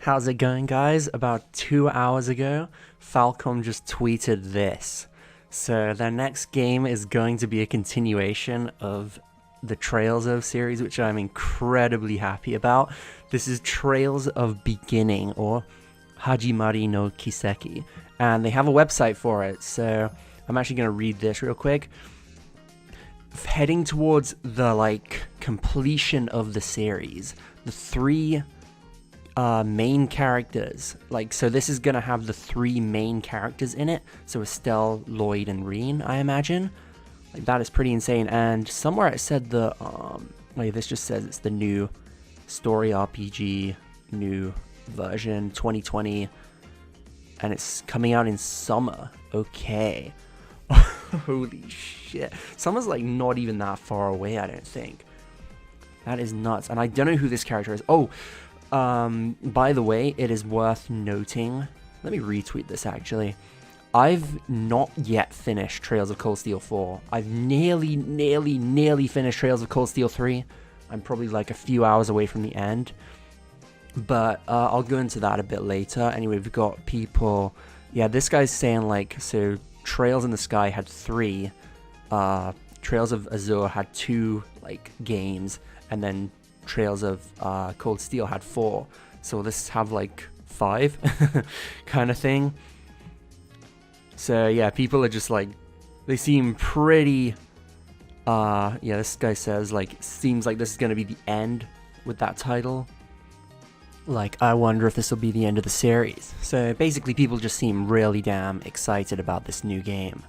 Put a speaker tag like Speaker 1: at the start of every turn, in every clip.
Speaker 1: How's it going, guys? About 2 hours ago, Falcom just tweeted this. So their next game is going to be a continuation of the Trails of series, which I'm incredibly happy about. This is Trails of Beginning, or Hajimari no Kiseki, and they have a website for it, so I'm actually going to read this real quick. Heading towards the completion of the series, the three main characters, so this is gonna have the three main characters in it, so Estelle, Lloyd, and Reen, I imagine. That is pretty insane. And somewhere it said the this just says it's the new story RPG, new version 2020, and it's coming out in summer. Okay. Holy shit, summer's not even that far away, I don't think. That is nuts. And I don't know who this character is. By the way, it is worth noting, let me retweet this actually. I've not yet finished Trails of Cold Steel 4. I've nearly finished Trails of Cold Steel 3. I'm probably a few hours away from the end. But I'll go into that a bit later. Anyway, we've got people. Yeah, this guy's saying so Trails in the Sky had 3. Trails of Azure had 2 games, and then Trails of Cold Steel had 4, so this have 5 kind of thing. So yeah, people are just they seem pretty yeah, this guy says seems like this is gonna be the end with that title. I wonder if this will be the end of the series. So basically people just seem really damn excited about this new game.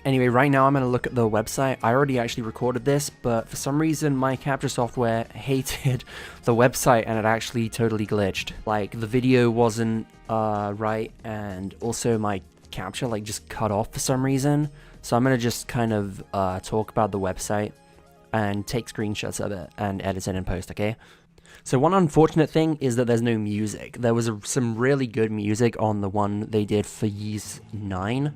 Speaker 1: Anyway, right now I'm going to look at the website. I already actually recorded this, but for some reason my capture software hated the website and it actually totally glitched. The video wasn't right, and also my capture just cut off for some reason. So I'm going to just kind of talk about the website and take screenshots of it and edit it in post, okay? So one unfortunate thing is that there's no music. There was some really good music on the one they did for Ys 9.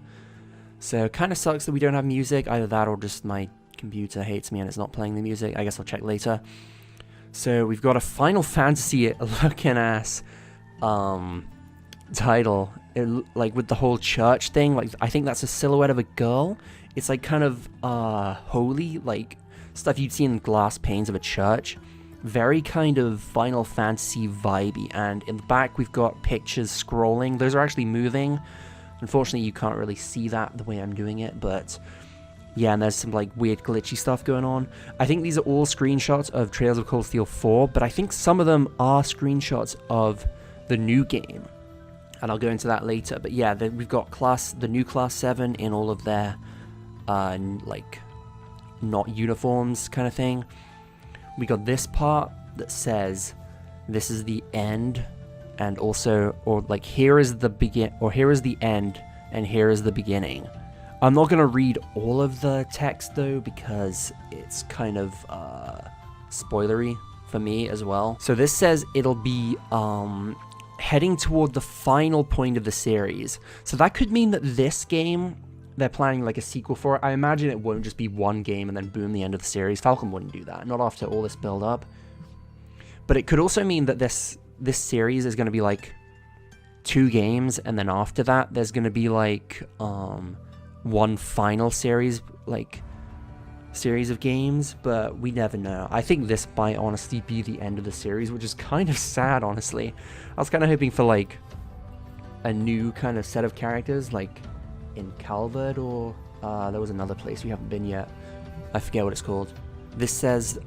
Speaker 1: So it kind of sucks that we don't have music, either that or just my computer hates me and it's not playing the music. I guess I'll check later. So we've got a Final Fantasy looking ass title, with the whole church thing. I think that's a silhouette of a girl. It's kind of holy, stuff you'd see in glass panes of a church. Very kind of Final Fantasy vibey, and in the back we've got pictures scrolling. Those are actually moving. Unfortunately, you can't really see that the way I'm doing it, but yeah, and there's some weird glitchy stuff going on. I think these are all screenshots of Trails of Cold Steel 4, but I think some of them are screenshots of the new game, and I'll go into that later. But yeah, we've got the new Class 7 in all of their not uniforms kind of thing. We got this part that says this is the end, and also, here is the here is the end, and here is the beginning. I'm not gonna read all of the text though, because it's kind of spoilery for me as well. So this says it'll be heading toward the final point of the series. So that could mean that this game, they're planning a sequel for it. I imagine it won't just be one game and then boom, the end of the series. Falcon wouldn't do that, not after all this build up. But it could also mean that this series is going to be 2 games, and then after that there's going to be one final series series of games, but we never know. I think this might honestly be the end of the series, which is kind of sad, honestly. I was kind of hoping for a new kind of set of characters in Calvert, or there was another place we haven't been yet. I forget what it's called. This says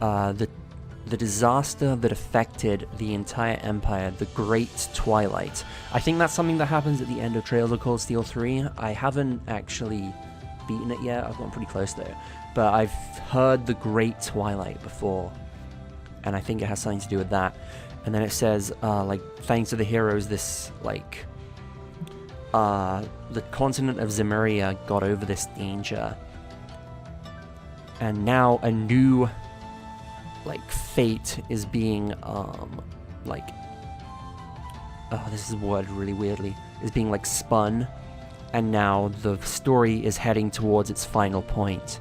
Speaker 1: the disaster that affected the entire empire, the Great Twilight. I think that's something that happens at the end of Trails of Cold Steel 3. I haven't actually beaten it yet. I've gotten pretty close though. But I've heard the Great Twilight before, and I think it has something to do with that. And then it says, thanks to the heroes, this, the continent of Zemuria got over this danger. And now a new fate is being this is worded really weirdly, is being spun, and now the story is heading towards its final point.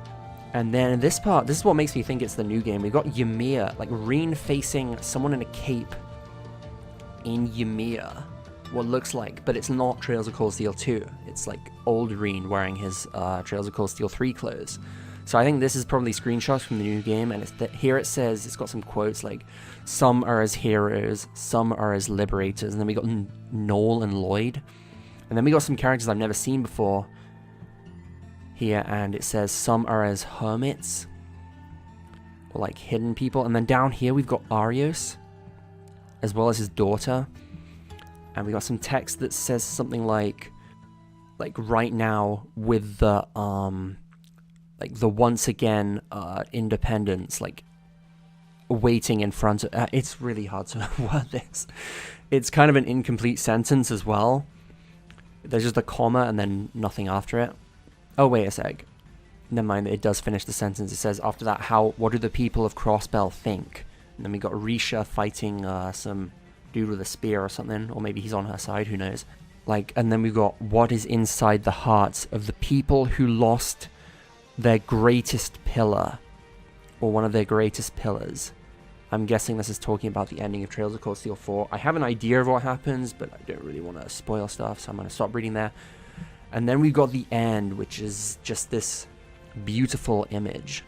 Speaker 1: And then in this part, this is what makes me think it's the new game. We've got Ymir, like Reen facing someone in a cape. in Ymir. What looks like, but it's not Trails of Cold Steel 2. It's like Aldrine wearing his Trails of Cold Steel 3 clothes. So I think this is probably screenshots from the new game, and here it says, it's got some quotes like, some are as heroes, some are as liberators, and then we got Noel and Lloyd. And then we got some characters I've never seen before here, and it says some are as hermits, or like hidden people. And then down here we've got Arios, as well as his daughter. And we got some text that says something like right now with the once again independence, like waiting in front of, it's really hard to word this. It's kind of an incomplete sentence as well. There's just a comma and then nothing after it. Oh, wait a sec. Never mind, it does finish the sentence. It says after that, what do the people of Crossbell think? And then we got Risha fighting some dude with a spear or something, or maybe he's on her side, who knows. And then we got what is inside the hearts of the people who lost their greatest pillar, or one of their greatest pillars. I'm guessing this is talking about the ending of Trails of Cold Steel 4. I have an idea of what happens, but I don't really want to spoil stuff, so I'm going to stop reading there. And then we got the end, which is just this beautiful image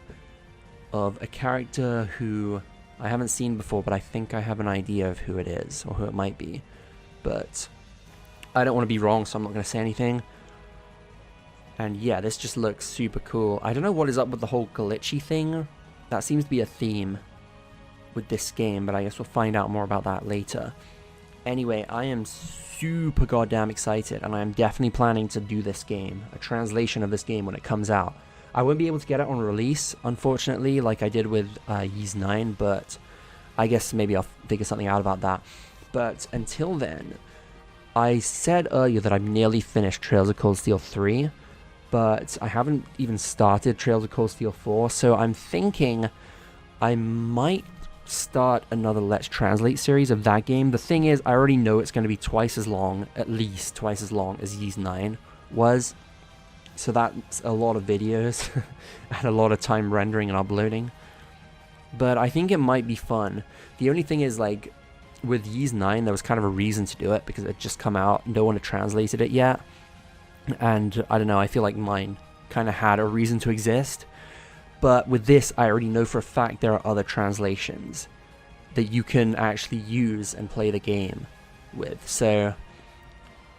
Speaker 1: of a character who I haven't seen before, but I think I have an idea of who it is, or who it might be. But I don't want to be wrong, so I'm not going to say anything. And yeah, this just looks super cool. I don't know what is up with the whole glitchy thing. That seems to be a theme with this game, but I guess we'll find out more about that later. Anyway, I am super goddamn excited, and I am definitely planning to do this game, a translation of this game when it comes out. I won't be able to get it on release, unfortunately, like I did with Ys 9, but I guess maybe I'll figure something out about that. But until then, I said earlier that I've nearly finished Trails of Cold Steel 3, but I haven't even started Trails of Cold Steel 4, so I'm thinking I might start another Let's Translate series of that game. The thing is, I already know it's going to be twice as long, at least twice as long as Ys 9 was. So that's a lot of videos and a lot of time rendering and uploading. But I think it might be fun. The only thing is, like, with Ys 9, there was kind of a reason to do it because it had just come out. No one had translated it yet. And I don't know, I feel like mine kind of had a reason to exist. But with this, I already know for a fact there are other translations that you can actually use and play the game with. So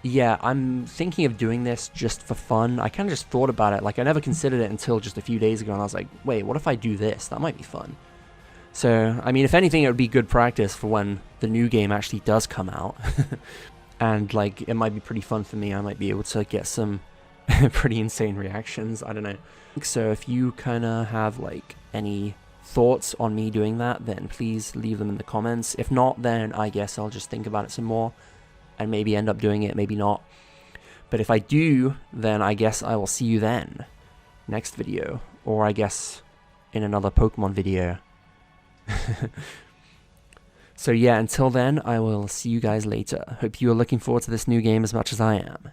Speaker 1: yeah, I'm thinking of doing this just for fun. I kind of just thought about it. Like, I never considered it until just a few days ago, and I was like, wait, what if I do this? That might be fun. So, I mean, if anything, it would be good practice for when the new game actually does come out. And, like, it might be pretty fun for me. I might be able to get some pretty insane reactions. I don't know. So if you kind of have, like, any thoughts on me doing that, then please leave them in the comments. If not, then I guess I'll just think about it some more and maybe end up doing it, maybe not. But if I do, then I guess I will see you then. Next video. Or I guess in another Pokemon video. So yeah, until then, I will see you guys later. Hope you are looking forward to this new game as much as I am.